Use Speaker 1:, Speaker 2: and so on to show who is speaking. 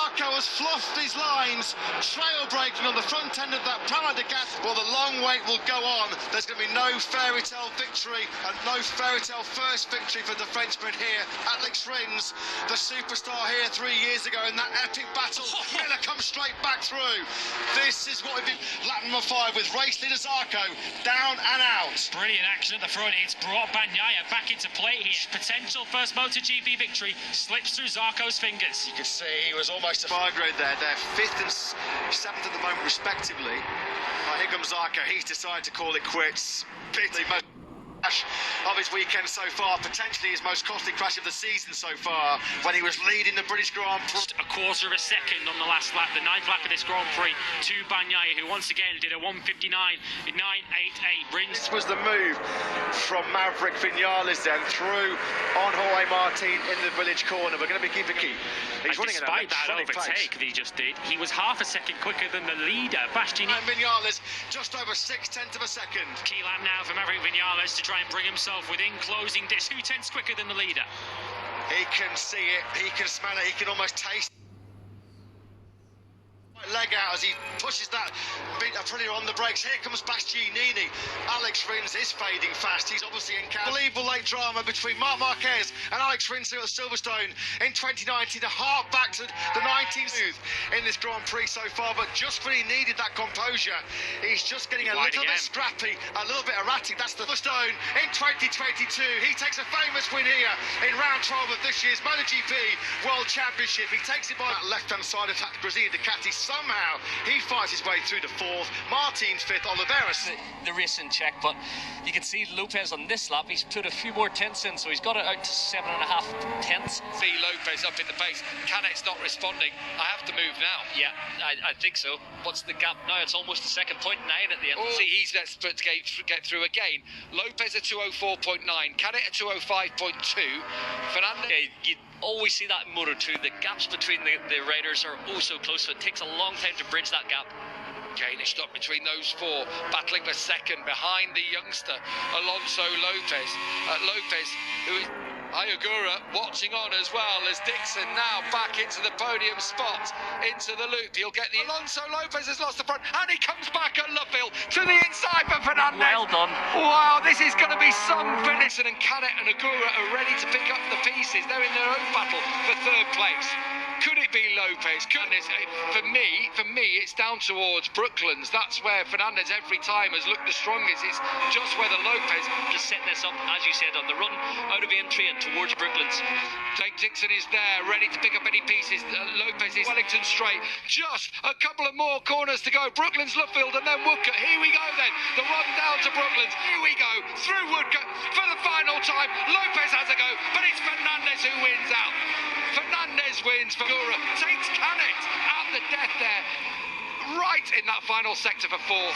Speaker 1: Zarco has fluffed his lines, trail breaking on the front end of that Palais de Gas. Well, the long wait will go on. There's going to be no fairy tale victory and no fairy tale first victory for the Frenchman here. Alex Rins, the superstar here 3 years ago in that epic battle, gonna come straight back through. This is what we've been lap number 5 with race leader Zarco down and out.
Speaker 2: Brilliant action at the front. It's brought Bagnaia back into play here. Potential first MotoGP victory slips through Zarco's fingers.
Speaker 1: You can see he was almost a fire grade there. They're 5th and 7th at the moment, respectively. Here comes Zarco. He's decided to call it quits. Bitterly most of his weekend so far, potentially his most costly crash of the season so far, when he was leading the British Grand Prix.
Speaker 2: Just a quarter of a second on the last lap, the 9th lap of this Grand Prix, to Bagnaia, who once again did a 1:59.988. Rins.
Speaker 1: This was the move from Maverick Vinales then through on Jorge Martin in the village corner. We're going to be keeping key. He's running
Speaker 2: despite that overtake that he just did, he was half a second quicker than the leader, Bastianini.
Speaker 1: And Vinales just over 6/10 of a second.
Speaker 2: Key lap now for Maverick Vinales to try and bring himself within closing distance. 2/10 quicker than the leader.
Speaker 1: He can see it, he can smell it, he can almost taste leg out as he pushes that Aprilia on the brakes. Here comes Bastianini. Alex Rins is fading fast. He's obviously encountered unbelievable late drama between Marc Marquez and Alex Rins here at Silverstone in 2019. The heart back to the 19th in this Grand Prix so far, but just when he needed that composure, he's just getting a little bit scrappy, a little bit erratic. That's the Silverstone in 2022. He takes a famous win here in round 12 of this year's MotoGP World Championship. He takes it by that left-hand side of that Brazilian Ducati. Somehow he fights his way through to 4th. Martin's 5th. Oliveira's
Speaker 3: the race in check, but you can see Lopez on this lap. He's put a few more tenths in, so he's got it out to 7.5 tenths.
Speaker 4: See Lopez up in the pace. Canet's not responding. I have to move now.
Speaker 3: Yeah, I think so. What's the gap now? It's almost a second. 0.9 at the end.
Speaker 4: Oh. See, he's desperate to get through again. Lopez at 204.9. Canet at 205.2. Fernandez.
Speaker 3: Yeah, you always see that in Moto 2. The gaps between the riders are oh so close, so it takes a long time to bridge that gap.
Speaker 4: Gained up between those 4, battling for second behind the youngster Alonso Lopez. Lopez, who is Ayagura watching on as well as Dixon now back into the podium spot, into the loop. He'll get the Alonso Lopez has lost the front, and he comes back at Lovefield to the inside for Fernández.
Speaker 3: Well done.
Speaker 4: Wow, this is going to be some finish. And Canet and Agura are ready to pick up the pieces. They're in their own battle for 3rd place. Could it be Lopez? For me, it's down towards Brooklands. That's where Fernández every time has looked the strongest. It's just whether Lopez
Speaker 3: just setting this up, as you said, on the run out of entry and towards Brooklands.
Speaker 4: Jake Dixon is there, ready to pick up any pieces. Lopez is Wellington straight. Just a couple of more corners to go. Brooklands, Lovefield, and then Woodcote. Here we go then. The run down to Brooklands. Here we go. Through Woodcote for the final time. Lopez has a go, but it's Fernández who wins out. Fernández wins. Figura takes Canet at the death there, right in that final sector for 4th.